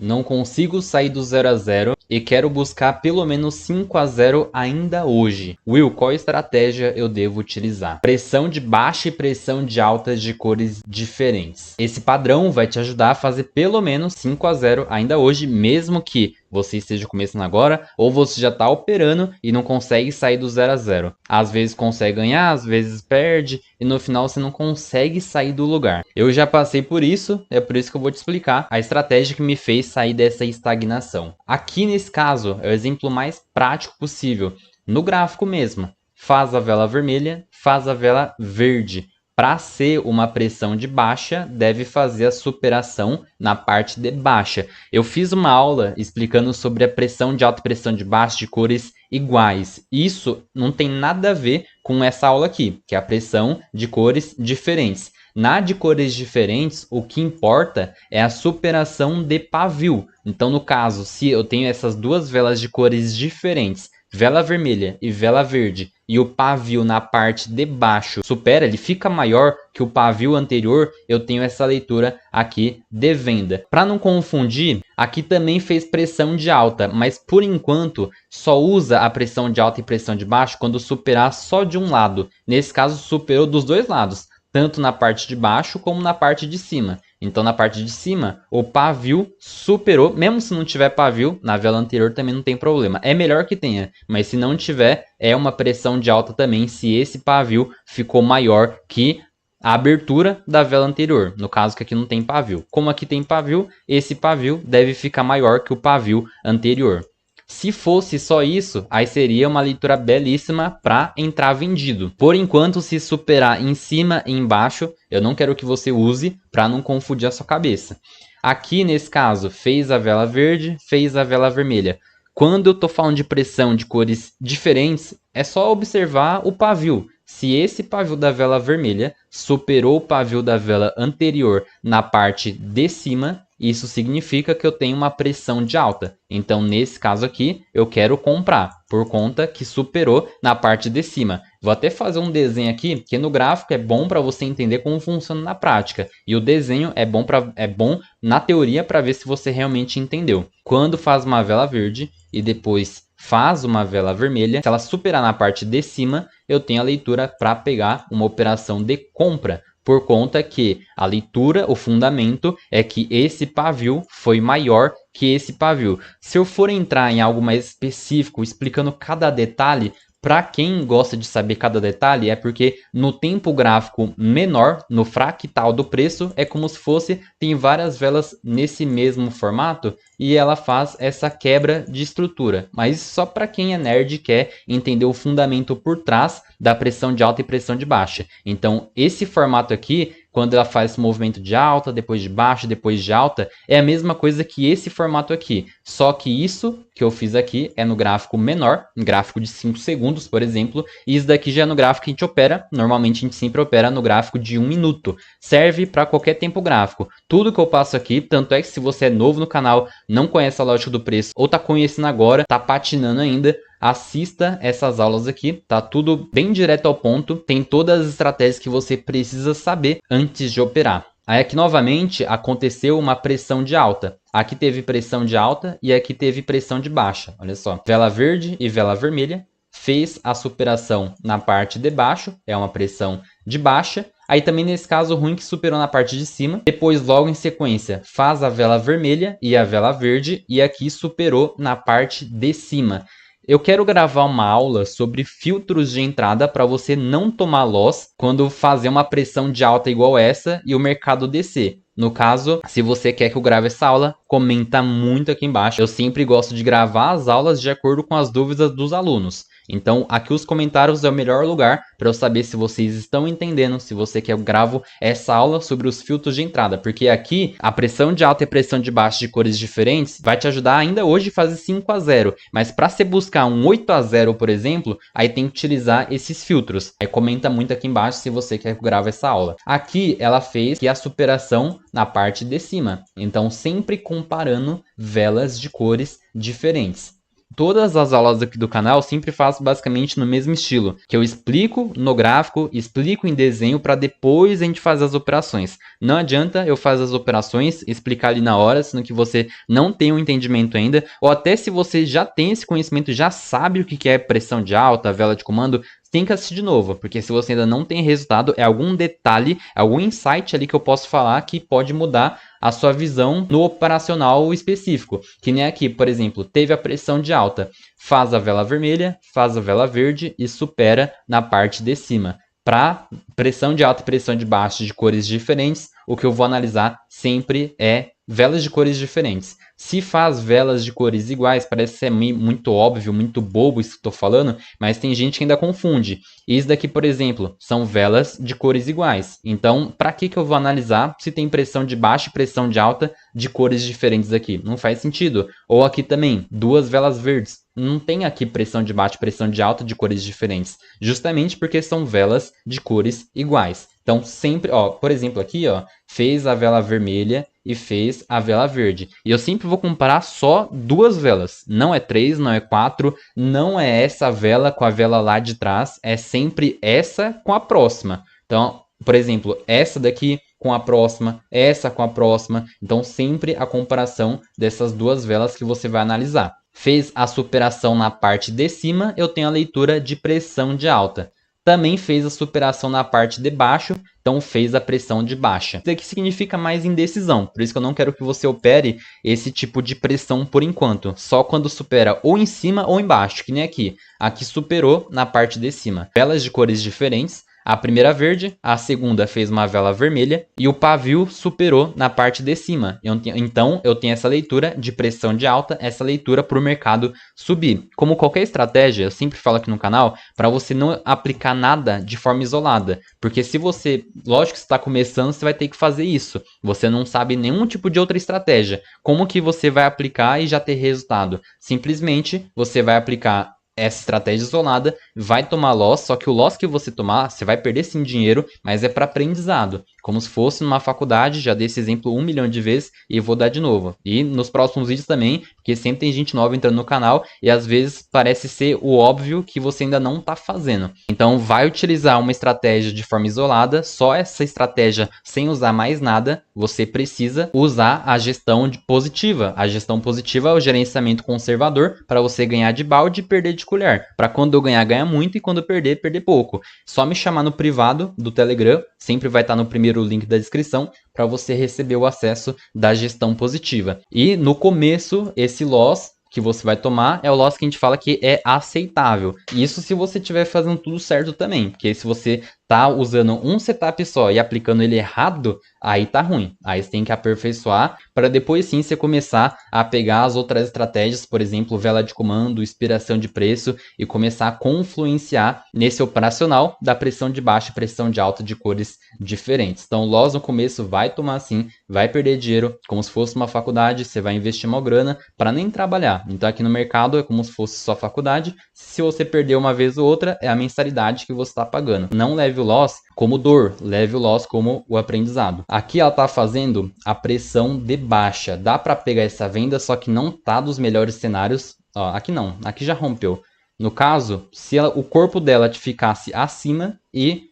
Não consigo sair do 0 a 0 e quero buscar pelo menos 5 a 0 ainda hoje. Will, qual estratégia eu devo utilizar? Pressão de baixa e pressão de alta de cores diferentes. Esse padrão vai te ajudar a fazer pelo menos 5 a 0 ainda hoje, mesmo que você esteja começando agora ou você já está operando e não consegue sair do 0 a 0. Às vezes consegue ganhar, às vezes perde e no final você não consegue sair do lugar. Eu já passei por isso, é por isso que eu vou te explicar a estratégia que me fez sair dessa estagnação. Aqui nesse caso é o exemplo mais prático possível, no gráfico mesmo. Faz a vela vermelha, faz a vela verde. Para ser uma pressão de baixa, deve fazer a superação na parte de baixa. Eu fiz uma aula explicando sobre a pressão de alta e pressão de baixa de cores iguais. Isso não tem nada a ver com essa aula aqui, que é a pressão de cores diferentes. Na de cores diferentes, o que importa é a superação de pavio. Então, no caso, se eu tenho essas duas velas de cores diferentes, vela vermelha e vela verde, e o pavio na parte de baixo supera, ele fica maior que o pavio anterior, eu tenho essa leitura aqui de venda. Para não confundir, aqui também fez pressão de alta, mas por enquanto só usa a pressão de alta e pressão de baixo quando superar só de um lado. Nesse caso, superou dos dois lados, tanto na parte de baixo como na parte de cima. Então, na parte de cima, o pavio superou, mesmo se não tiver pavio, na vela anterior também não tem problema. É melhor que tenha, mas se não tiver, é uma pressão de alta também se esse pavio ficou maior que a abertura da vela anterior. No caso que aqui não tem pavio. Como aqui tem pavio, esse pavio deve ficar maior que o pavio anterior. Se fosse só isso, aí seria uma leitura belíssima para entrar vendido. Por enquanto, se superar em cima e embaixo, eu não quero que você use para não confundir a sua cabeça. Aqui, nesse caso, fez a vela verde, fez a vela vermelha. Quando eu estou falando de pressão de cores diferentes, é só observar o pavio. Se esse pavio da vela vermelha superou o pavio da vela anterior na parte de cima, isso significa que eu tenho uma pressão de alta. Então, nesse caso aqui, eu quero comprar, por conta que superou na parte de cima. Vou até fazer um desenho aqui, que no gráfico é bom para você entender como funciona na prática. E o desenho é bom na teoria para ver se você realmente entendeu. Quando faz uma vela verde e depois faz uma vela vermelha, se ela superar na parte de cima, eu tenho a leitura para pegar uma operação de compra. Por conta que a leitura, o fundamento, é que esse pavio foi maior que esse pavio. Se eu for entrar em algo mais específico, explicando cada detalhe, para quem gosta de saber cada detalhe, é porque no tempo gráfico menor, no fractal do preço, é como se fosse, tem várias velas nesse mesmo formato e ela faz essa quebra de estrutura. Mas só para quem é nerd e quer entender o fundamento por trás da pressão de alta e pressão de baixa. Então, esse formato aqui, quando ela faz esse movimento de alta, depois de baixa, depois de alta, é a mesma coisa que esse formato aqui. Só que isso que eu fiz aqui é no gráfico menor, um gráfico de 5 segundos, por exemplo, e isso daqui já é no gráfico que a gente opera. Normalmente a gente sempre opera no gráfico de 1 minuto. Serve para qualquer tempo gráfico. Tudo que eu passo aqui, tanto é que se você é novo no canal, não conhece a lógica do preço ou está conhecendo agora, está patinando ainda, assista essas aulas aqui, tá tudo bem direto ao ponto, tem todas as estratégias que você precisa saber antes de operar. Aí aqui novamente aconteceu uma pressão de alta. Aqui teve pressão de alta e aqui teve pressão de baixa. Olha só, vela verde e vela vermelha fez a superação na parte de baixo, é uma pressão de baixa. Aí também nesse caso ruim que superou na parte de cima. Depois logo em sequência faz a vela vermelha e a vela verde e aqui superou na parte de cima. Eu quero gravar uma aula sobre filtros de entrada para você não tomar loss quando fazer uma pressão de alta igual essa e o mercado descer. No caso, se você quer que eu grave essa aula, comenta muito aqui embaixo. Eu sempre gosto de gravar as aulas de acordo com as dúvidas dos alunos. Então, aqui os comentários é o melhor lugar para eu saber se vocês estão entendendo, se você quer que eu gravo essa aula sobre os filtros de entrada. Porque aqui, a pressão de alta e pressão de baixa de cores diferentes vai te ajudar ainda hoje a fazer 5 a 0. Mas para você buscar um 8 a 0, por exemplo, aí tem que utilizar esses filtros. Aí comenta muito aqui embaixo se você quer que eu grave essa aula. Aqui, ela fez que a superação na parte de cima. Então, sempre comparando velas de cores diferentes. todas as aulas aqui do canal eu sempre faço basicamente no mesmo estilo, que eu explico no gráfico, explico em desenho para depois a gente fazer as operações. Não adianta eu fazer as operações, explicar ali na hora, sendo que você não tem um entendimento ainda, ou até se você já tem esse conhecimento, já sabe o que é pressão de alta, vela de comando, tem que assistir de novo, porque se você ainda não tem resultado, é algum detalhe, algum insight ali que eu posso falar que pode mudar a sua visão no operacional específico. Que nem aqui, por exemplo, teve a pressão de alta, faz a vela vermelha, faz a vela verde e supera na parte de cima. Para pressão de alta e pressão de baixa de cores diferentes, o que eu vou analisar sempre é velas de cores diferentes. Se faz velas de cores iguais, parece ser muito óbvio, muito bobo isso que estou falando, mas tem gente que ainda confunde. Isso daqui, por exemplo, são velas de cores iguais. Então, para que eu vou analisar se tem pressão de baixa e pressão de alta de cores diferentes aqui? Não faz sentido. Ou aqui também, duas velas verdes. Não tem aqui pressão de baixa e pressão de alta de cores diferentes. Justamente porque são velas de cores iguais. Então, sempre, ó, por exemplo, aqui, ó, fez a vela vermelha e fez a vela verde. E eu sempre vou comparar só duas velas. Não é 3, não é 4, não é essa vela com a vela lá de trás. É sempre essa com a próxima. Então, por exemplo, essa daqui com a próxima, essa com a próxima. Então, sempre a comparação dessas duas velas que você vai analisar. Fez a superação na parte de cima, eu tenho a leitura de pressão de alta. Também fez a superação na parte de baixo, então fez a pressão de baixa. Isso aqui significa mais indecisão, por isso que eu não quero que você opere esse tipo de pressão por enquanto. Só quando supera ou em cima ou embaixo, que nem aqui. Aqui superou na parte de cima. Velas de cores diferentes. A primeira verde, a segunda fez uma vela vermelha e o pavio superou na parte de cima. Então, eu tenho essa leitura de pressão de alta, essa leitura para o mercado subir. Como qualquer estratégia, eu sempre falo aqui no canal, para você não aplicar nada de forma isolada. Porque se você, lógico que você está começando, você vai ter que fazer isso. Você não sabe nenhum tipo de outra estratégia. Como que você vai aplicar e já ter resultado? Simplesmente, você vai aplicar essa estratégia isolada, vai tomar loss, só que o loss que você tomar, você vai perder sim dinheiro, mas é para aprendizado. Como se fosse numa faculdade, já dei esse exemplo 1 milhão de vezes e vou dar de novo. E nos próximos vídeos também, porque sempre tem gente nova entrando no canal e às vezes parece ser o óbvio que você ainda não está fazendo. Então vai utilizar uma estratégia de forma isolada, só essa estratégia sem usar mais nada, você precisa usar a gestão positiva. A gestão positiva é o gerenciamento conservador para você ganhar de balde e perder de colher. Para quando eu ganhar, ganhar muito e quando eu perder, perder pouco. Só me chamar no privado do Telegram, sempre vai estar no primeiro link da descrição para você receber o acesso da gestão positiva. E no começo, esse loss que você vai tomar é o loss que a gente fala que é aceitável. Isso se você estiver fazendo tudo certo também, porque se você tá usando um setup só e aplicando ele errado, aí tá ruim. Aí você tem que aperfeiçoar para depois sim você começar a pegar as outras estratégias, por exemplo, vela de comando, inspiração de preço e começar a confluenciar nesse operacional da pressão de baixa e pressão de alta de cores diferentes. Então, loss no começo vai tomar sim, vai perder dinheiro, como se fosse uma faculdade, você vai investir uma grana para nem trabalhar. Então, aqui no mercado é como se fosse só faculdade. Se você perder uma vez ou outra, é a mensalidade que você está pagando. Não leve o loss como dor, leve o loss como o aprendizado. Aqui ela está fazendo a pressão de baixa. Dá para pegar essa venda, só que não tá dos melhores cenários. Ó, aqui não, aqui já rompeu. No caso, se o corpo dela ficasse acima e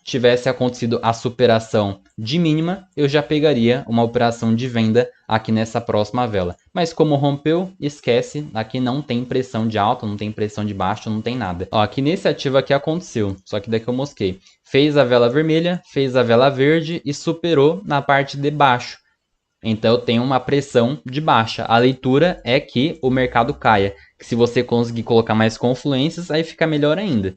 tivesse acontecido a superação de mínima, eu já pegaria uma operação de venda aqui nessa próxima vela. Mas como rompeu, esquece, aqui não tem pressão de alta, não tem pressão de baixa, não tem nada. Ó, aqui nesse ativo aqui aconteceu, só que daqui eu mosquei. Fez a vela vermelha, fez a vela verde e superou na parte de baixo. Então eu tenho uma pressão de baixa. A leitura é que o mercado caia. Que se você conseguir colocar mais confluências, aí fica melhor ainda.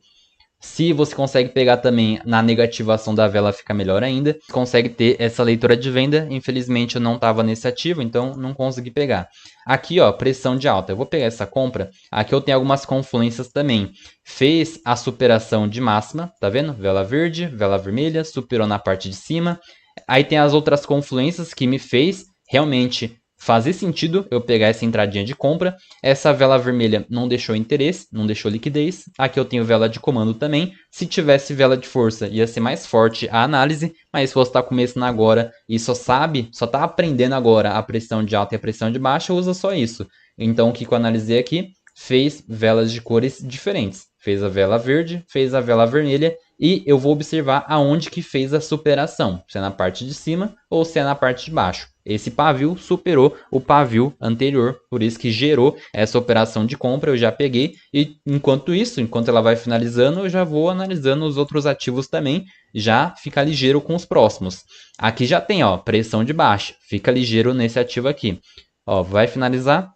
Se você consegue pegar também na negativação da vela, fica melhor ainda. Consegue ter essa leitura de venda. Infelizmente eu não estava nesse ativo, então não consegui pegar. Aqui, ó, pressão de alta. Eu vou pegar essa compra. Aqui eu tenho algumas confluências também. Fez a superação de máxima, tá vendo? Vela verde, vela vermelha, superou na parte de cima. Aí tem as outras confluências que me fez realmente fazer sentido eu pegar essa entradinha de compra. Essa vela vermelha não deixou interesse, não deixou liquidez. Aqui eu tenho vela de comando também. Se tivesse vela de força, ia ser mais forte a análise. Mas se você está começando agora e só está aprendendo agora a pressão de alta e a pressão de baixa, usa só isso. Então o que eu analisei aqui? fez velas de cores diferentes. Fez a vela verde, fez a vela vermelha e eu vou observar aonde que fez a superação, se é na parte de cima ou se é na parte de baixo. Esse pavio superou o pavio anterior, por isso que gerou essa operação de compra, eu já peguei. E enquanto isso, enquanto ela vai finalizando, eu já vou analisando os outros ativos também, já fica ligeiro com os próximos. Aqui já tem, ó, pressão de baixa, fica ligeiro nesse ativo aqui. Ó, vai finalizar,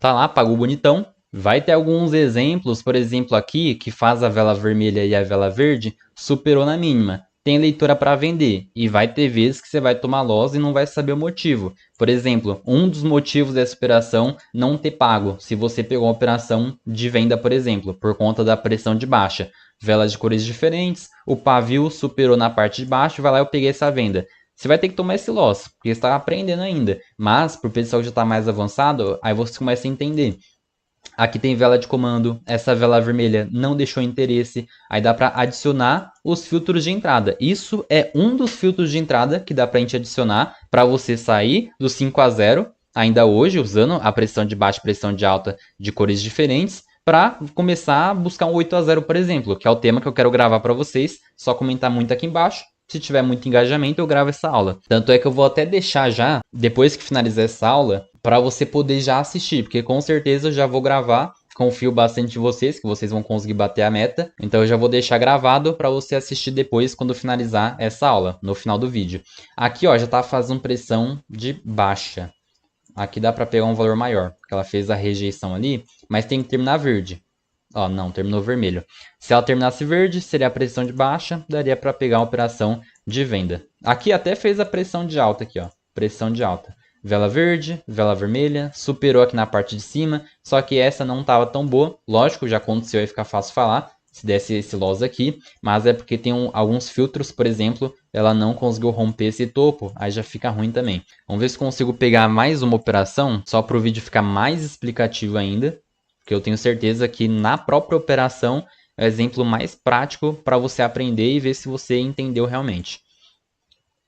tá lá, pagou bonitão. Vai ter alguns exemplos, por exemplo aqui, que faz a vela vermelha e a vela verde, superou na mínima. Tem leitura para vender e vai ter vezes que você vai tomar loss e não vai saber o motivo. Por exemplo, um dos motivos dessa operação não ter pago, se você pegou uma operação de venda, por exemplo, por conta da pressão de baixa. Velas de cores diferentes, o pavio superou na parte de baixo, vai lá eu peguei essa venda. Você vai ter que tomar esse loss, porque você está aprendendo ainda. Mas, para o pessoal que já está mais avançado, aí você começa a entender. Aqui tem vela de comando, essa vela vermelha não deixou interesse, aí dá para adicionar os filtros de entrada. Isso é um dos filtros de entrada que dá para a gente adicionar para você sair do 5 a 0, ainda hoje, usando a pressão de baixa e pressão de alta de cores diferentes, para começar a buscar um 8 a 0, por exemplo, que é o tema que eu quero gravar para vocês. Só comentar muito aqui embaixo. Se tiver muito engajamento, eu gravo essa aula. Tanto é que eu vou até deixar já, depois que finalizar essa aula, para você poder já assistir, porque com certeza eu já vou gravar. Confio bastante em vocês, que vocês vão conseguir bater a meta. Então eu já vou deixar gravado para você assistir depois, quando finalizar essa aula, no final do vídeo. Aqui, ó, já tá fazendo pressão de baixa. Aqui dá para pegar um valor maior, porque ela fez a rejeição ali, mas tem que terminar verde. Ó, não, terminou vermelho. Se ela terminasse verde, seria a pressão de baixa, daria para pegar uma operação de venda. Aqui até fez a pressão de alta aqui, ó, pressão de alta. Vela verde, vela vermelha, superou aqui na parte de cima, só que essa não estava tão boa. Lógico, já aconteceu, aí fica fácil falar, se desse esse loss aqui, mas é porque tem alguns filtros, por exemplo, ela não conseguiu romper esse topo, aí já fica ruim também. Vamos ver se consigo pegar mais uma operação, só para o vídeo ficar mais explicativo ainda. Porque eu tenho certeza que na própria operação é o exemplo mais prático para você aprender e ver se você entendeu realmente.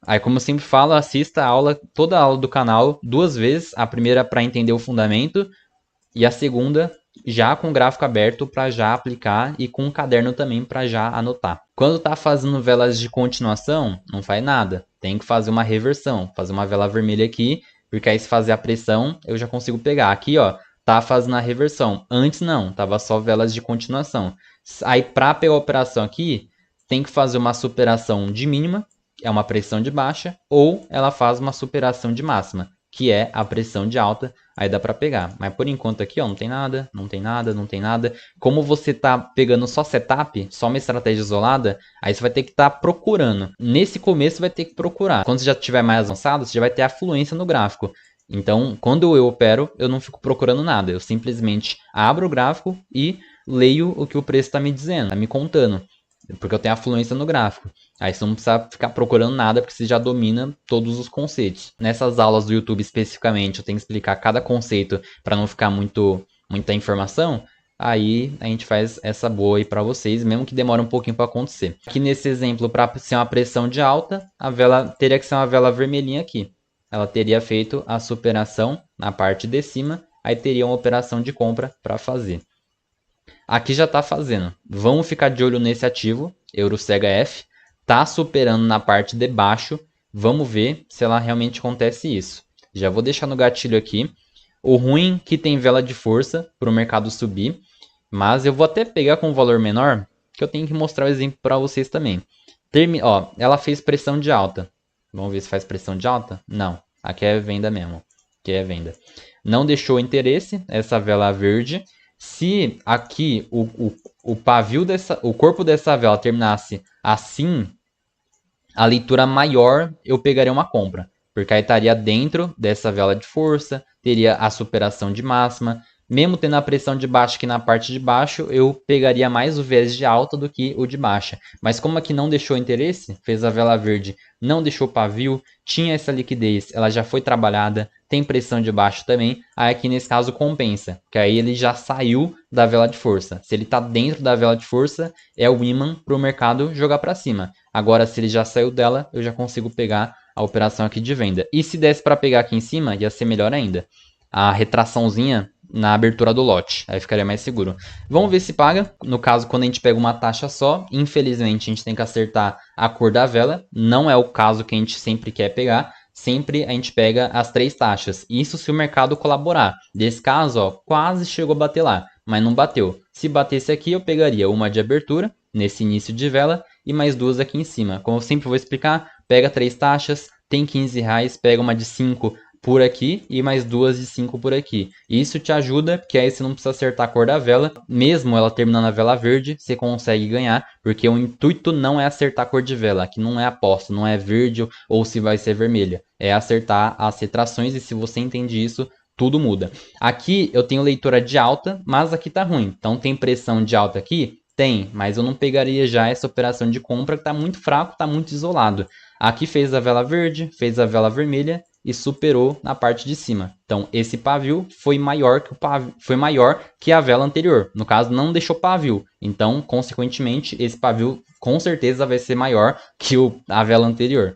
Aí, como eu sempre falo, assista a aula, toda a aula do canal 2 vezes. A primeira para entender o fundamento e a segunda já com o gráfico aberto para já aplicar e com um caderno também para já anotar. Quando tá fazendo velas de continuação, não faz nada. Tem que fazer uma reversão, fazer uma vela vermelha aqui, porque aí se fazer a pressão eu já consigo pegar. Aqui, ó, tá fazendo a reversão. Antes não, tava só velas de continuação. Aí para pegar a operação aqui, tem que fazer uma superação de mínima, que é uma pressão de baixa, ou ela faz uma superação de máxima, que é a pressão de alta, aí dá para pegar. Mas por enquanto aqui, ó, não tem nada, não tem nada, não tem nada. Como você tá pegando só setup, só uma estratégia isolada, aí você vai ter que estar procurando. Nesse começo vai ter que procurar. Quando você já estiver mais avançado, você já vai ter a fluência no gráfico. Então, quando eu opero, eu não fico procurando nada. Eu simplesmente abro o gráfico e leio o que o preço está me dizendo, está me contando. Porque eu tenho a fluência no gráfico. Aí você não precisa ficar procurando nada, porque você já domina todos os conceitos. Nessas aulas do YouTube especificamente, eu tenho que explicar cada conceito para não ficar muita informação. Aí a gente faz essa boa aí para vocês, mesmo que demore um pouquinho para acontecer. Aqui nesse exemplo, para ser uma pressão de alta, a vela teria que ser uma vela vermelhinha aqui. Ela teria feito a superação na parte de cima, aí teria uma operação de compra para fazer. Aqui já está fazendo. Vamos ficar de olho nesse ativo, EuroCHF. Está superando na parte de baixo. Vamos ver se ela realmente acontece isso. Já vou deixar no gatilho aqui. O ruim que tem vela de força para o mercado subir. Mas eu vou até pegar com um valor menor, que eu tenho que mostrar o exemplo para vocês também. Ó, ela fez pressão de alta. Vamos ver se faz pressão de alta? Não. Aqui é venda mesmo. Aqui é venda. Não deixou interesse essa vela verde. Se aqui o pavio o corpo dessa vela terminasse assim, a leitura maior eu pegaria uma compra. Porque aí estaria dentro dessa vela de força, teria a superação de máxima. Mesmo tendo a pressão de baixa aqui na parte de baixo, eu pegaria mais o viés de alta do que o de baixa. Mas como aqui não deixou interesse, fez a vela verde, não deixou pavio, tinha essa liquidez, ela já foi trabalhada, tem pressão de baixo também, aí aqui nesse caso compensa, que aí ele já saiu da vela de força. Se ele está dentro da vela de força, é o imã para o mercado jogar para cima. Agora, se ele já saiu dela, eu já consigo pegar a operação aqui de venda. E se desse para pegar aqui em cima, ia ser melhor ainda. A retraçãozinha na abertura do lote. Aí ficaria mais seguro. Vamos ver se paga. No caso, quando a gente pega uma taxa só, infelizmente a gente tem que acertar a cor da vela. Não é o caso que a gente sempre quer pegar. Sempre a gente pega as 3 taxas. Isso se o mercado colaborar. Desse caso, ó, quase chegou a bater lá, mas não bateu. Se batesse aqui, eu pegaria uma de abertura, nesse início de vela, e mais 2 aqui em cima. Como eu sempre vou explicar, pega 3 taxas, tem 15 reais, pega uma de 5 por aqui e mais 2 de 5 por aqui. Isso te ajuda, porque aí você não precisa acertar a cor da vela. Mesmo ela terminando a vela verde, você consegue ganhar, porque o intuito não é acertar a cor de vela. Aqui não é aposta, não é verde ou se vai ser vermelha. É acertar as retrações e se você entende isso, tudo muda. Aqui eu tenho leitura de alta, mas aqui tá ruim. Então tem pressão de alta aqui? Tem, mas eu não pegaria já essa operação de compra que tá muito fraco, tá muito isolado. Aqui fez a vela verde, fez a vela vermelha e superou na parte de cima. Então esse pavio foi maior que a vela anterior. No caso, não deixou pavio. Então, consequentemente, esse pavio com certeza vai ser maior que a vela anterior.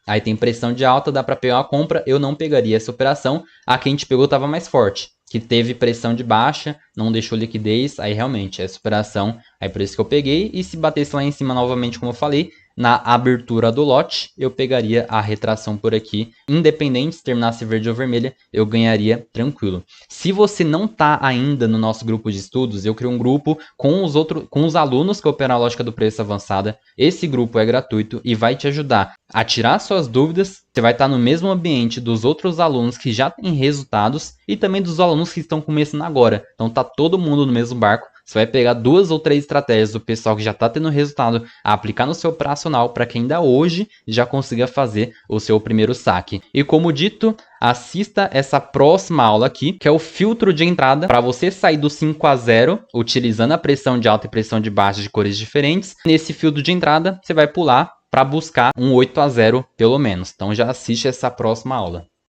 Aí tem pressão de alta, dá para pegar uma compra. Eu não pegaria essa operação. A que a gente pegou estava mais forte, que teve pressão de baixa, não deixou liquidez. Aí realmente essa operação, aí por isso que eu peguei. E se batesse lá em cima novamente, como eu falei, na abertura do lote, eu pegaria a retração por aqui. Independente se terminasse verde ou vermelha, eu ganharia tranquilo. Se você não está ainda no nosso grupo de estudos, eu criei um grupo com os alunos que operam a lógica do preço avançada. Esse grupo é gratuito e vai te ajudar a tirar suas dúvidas. Você vai estar no mesmo ambiente dos outros alunos que já têm resultados e também dos alunos que estão começando agora. Então tá todo mundo no mesmo barco. Você vai pegar 2 ou 3 estratégias do pessoal que já está tendo resultado a aplicar no seu operacional para que ainda hoje já consiga fazer o seu primeiro saque. E como dito, assista essa próxima aula aqui, que é o filtro de entrada para você sair do 5 a 0, utilizando a pressão de alta e pressão de baixa de cores diferentes. Nesse filtro de entrada, você vai pular para buscar um 8 a 0 pelo menos. Então já assiste essa próxima aula.